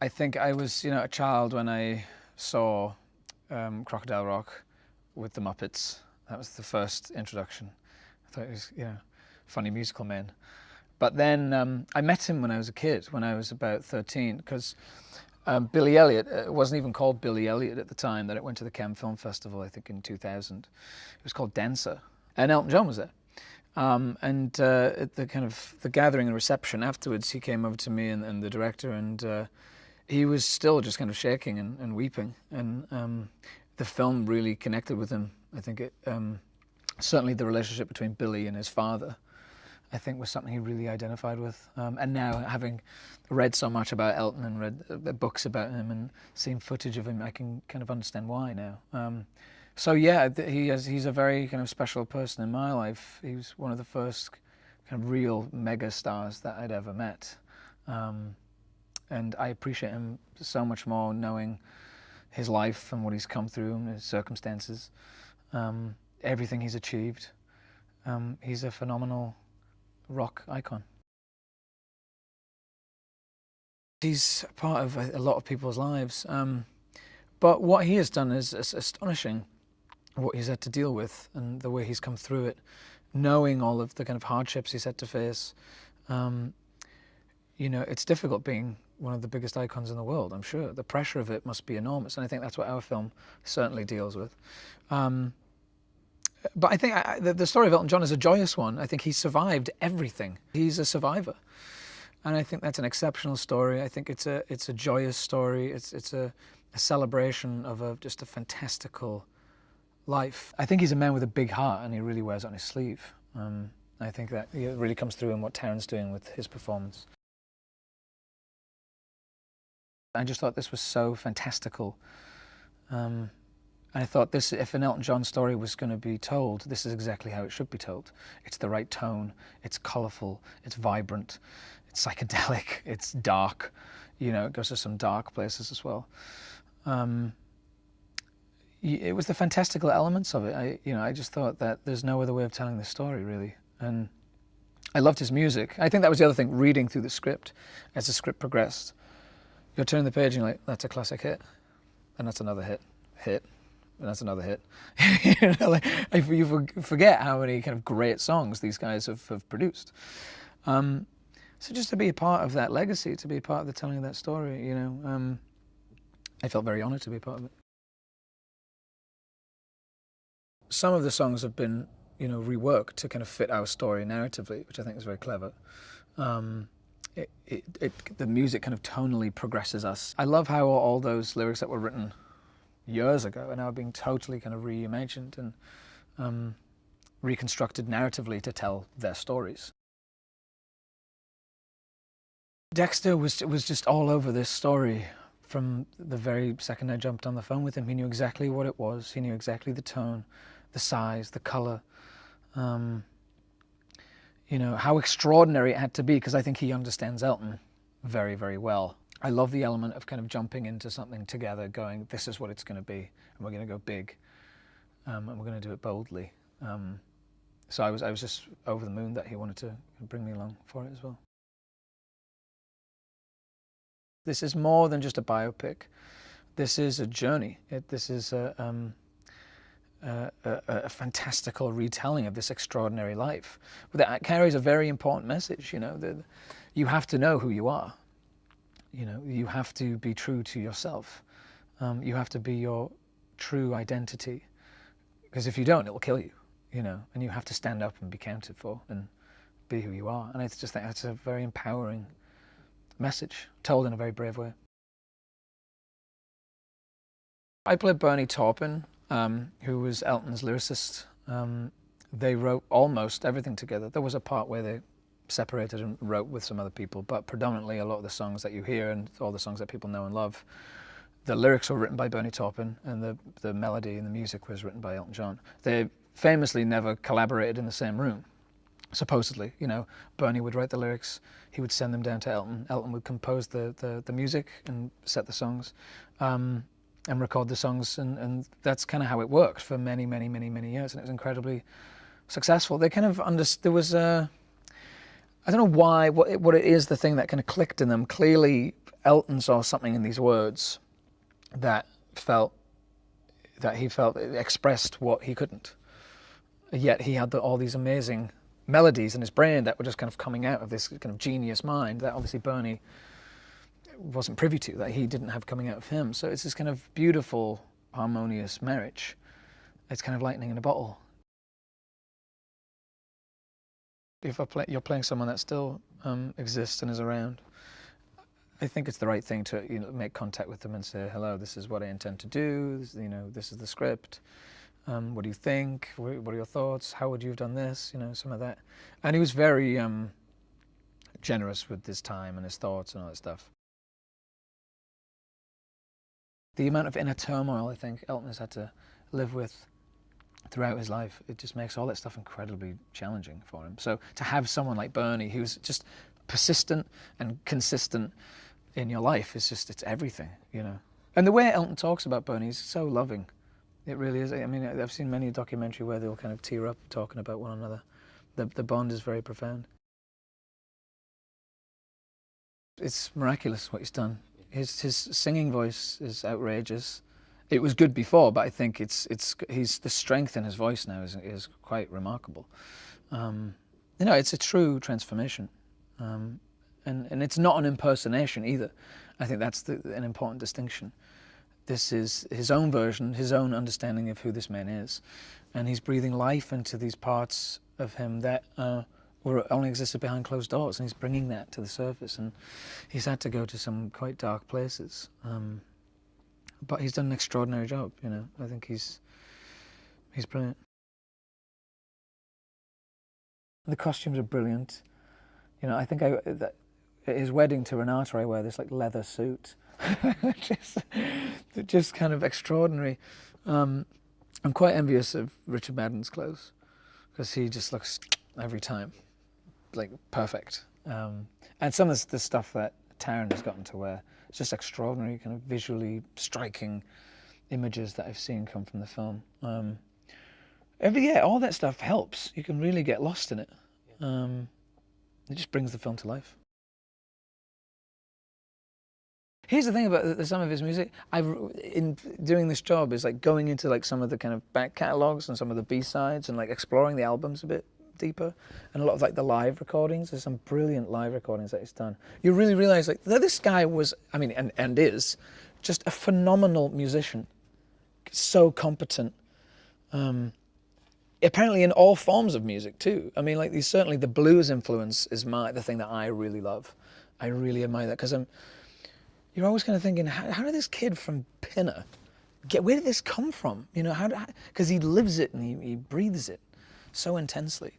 I think I was, a child when I saw Crocodile Rock with the Muppets. That was the first introduction. I thought it was, funny musical men. But then I met him when I was a kid, when I was about 13, because Billy Elliot, it wasn't even called Billy Elliot at the time that it went to the Cannes Film Festival, I think in 2000. It was called Dancer. And Elton John was there. At the gathering and reception afterwards, he came over to me and the director, and he was still just kind of shaking and weeping. And the film really connected with him. I think certainly the relationship between Billy and his father, I think, was something he really identified with. And now, having read so much about Elton and read books about him and seen footage of him, I can kind of understand why now. So yeah, he's a very kind of special person in my life. He was one of the first kind of real mega stars that I'd ever met. And I appreciate him so much more knowing his life and what he's come through and his circumstances, everything he's achieved. He's a phenomenal rock icon. He's part of a lot of people's lives, but what he has done is astonishing. What he's had to deal with and the way he's come through it, knowing all of the kind of hardships he's had to face. It's difficult being one of the biggest icons in the world, I'm sure. The pressure of it must be enormous, and I think that's what our film certainly deals with. But I think the story of Elton John is a joyous one. I think he survived everything. He's a survivor. And I think that's an exceptional story. I think it's a joyous story. It's a celebration of just a fantastical life. I think he's a man with a big heart, and he really wears it on his sleeve. I think that it really comes through in what Taron's doing with his performance. I just thought this was so fantastical. And I thought if an Elton John story was going to be told, this is exactly how it should be told. It's the right tone, it's colourful, it's vibrant, it's psychedelic, it's dark. It goes to some dark places as well. It was the fantastical elements of it. I just thought that there's no other way of telling this story, really. And I loved his music. I think that was the other thing, reading through the script. As the script progressed, you're turning the page and you're like, that's a classic hit. And that's another hit. And that's another hit. You forget how many kind of great songs these guys have produced. So just to be a part of that legacy, to be a part of the telling of that story, I felt very honoured to be a part of it. Some of the songs have been, reworked to kind of fit our story narratively, which I think is very clever. The music kind of tonally progresses us. I love how all those lyrics that were written years ago are now being totally kind of reimagined and reconstructed narratively to tell their stories. Dexter was just all over this story from the very second I jumped on the phone with him. He knew exactly what it was. He knew exactly the tone, the size, the color, how extraordinary it had to be, because I think he understands Elton very, very well. I love the element of kind of jumping into something together, going, this is what it's going to be, and we're going to go big, and we're going to do it boldly. So I was just over the moon that he wanted to bring me along for it as well. This is more than just a biopic. This is a journey. This is a fantastical retelling of this extraordinary life. But that carries a very important message, that you have to know who you are. You have to be true to yourself. You have to be your true identity. Because if you don't, it will kill you, and you have to stand up and be counted for and be who you are. And I just think that's a very empowering message, told in a very brave way. I played Bernie Taupin, who was Elton's lyricist. They wrote almost everything together. There was a part where they separated and wrote with some other people, but predominantly a lot of the songs that you hear and all the songs that people know and love, the lyrics were written by Bernie Taupin, and the melody and the music was written by Elton John. They famously never collaborated in the same room. Supposedly, Bernie would write the lyrics, he would send them down to Elton. Elton would compose the music and set the songs, and record the songs, and that's kind of how it worked for many, many, many, many years, and it was incredibly successful. They kind of there was I don't know why, what it is, the thing that kind of clicked in them. Clearly, Elton saw something in these words that he felt expressed what he couldn't. Yet he had all these amazing melodies in his brain that were just kind of coming out of this kind of genius mind that obviously Bernie wasn't privy to, that he didn't have coming out of him. So it's this kind of beautiful, harmonious marriage. It's kind of lightning in a bottle. If you're playing someone that still exists and is around, I think it's the right thing to make contact with them and say, hello, this is what I intend to do, this is the script. What do you think? What are your thoughts? How would you have done this? Some of that. And he was very generous with his time and his thoughts and all that stuff. The amount of inner turmoil I think Elton has had to live with throughout his life, it just makes all that stuff incredibly challenging for him. So to have someone like Bernie who's just persistent and consistent in your life is just, it's everything, And the way Elton talks about Bernie is so loving. It really is. I mean, I've seen many a documentary where they'll kind of tear up talking about one another. The bond is very profound. It's miraculous what he's done. His singing voice is outrageous. It was good before, but I think the strength in his voice now is quite remarkable. It's a true transformation, and it's not an impersonation either. I think that's an important distinction. This is his own version, his own understanding of who this man is, and he's breathing life into these parts of him that only existed behind closed doors, and he's bringing that to the surface. And he's had to go to some quite dark places. But he's done an extraordinary job, I think he's brilliant. The costumes are brilliant. I think at his wedding to Renata, I wear this like leather suit, just kind of extraordinary. I'm quite envious of Richard Madden's clothes because he just looks every time like perfect. And some of the stuff that Taron has gotten to wear, it's just extraordinary, kind of visually striking images that I've seen come from the film. All that stuff helps. You can really get lost in it. It just brings the film to life. Here's the thing about some of his music. In doing this job, is like going into like some of the kind of back catalogs and some of the B-sides and like exploring the albums a bit deeper, and a lot of like the live recordings. There's some brilliant live recordings that he's done. You really realize like that this guy was, and is, just a phenomenal musician, so competent. Apparently in all forms of music too. Certainly the blues influence is the thing that I really love. I really admire that because you're always kind of thinking, how did this kid from Pinner where did this come from? Because he lives it and he breathes it so intensely.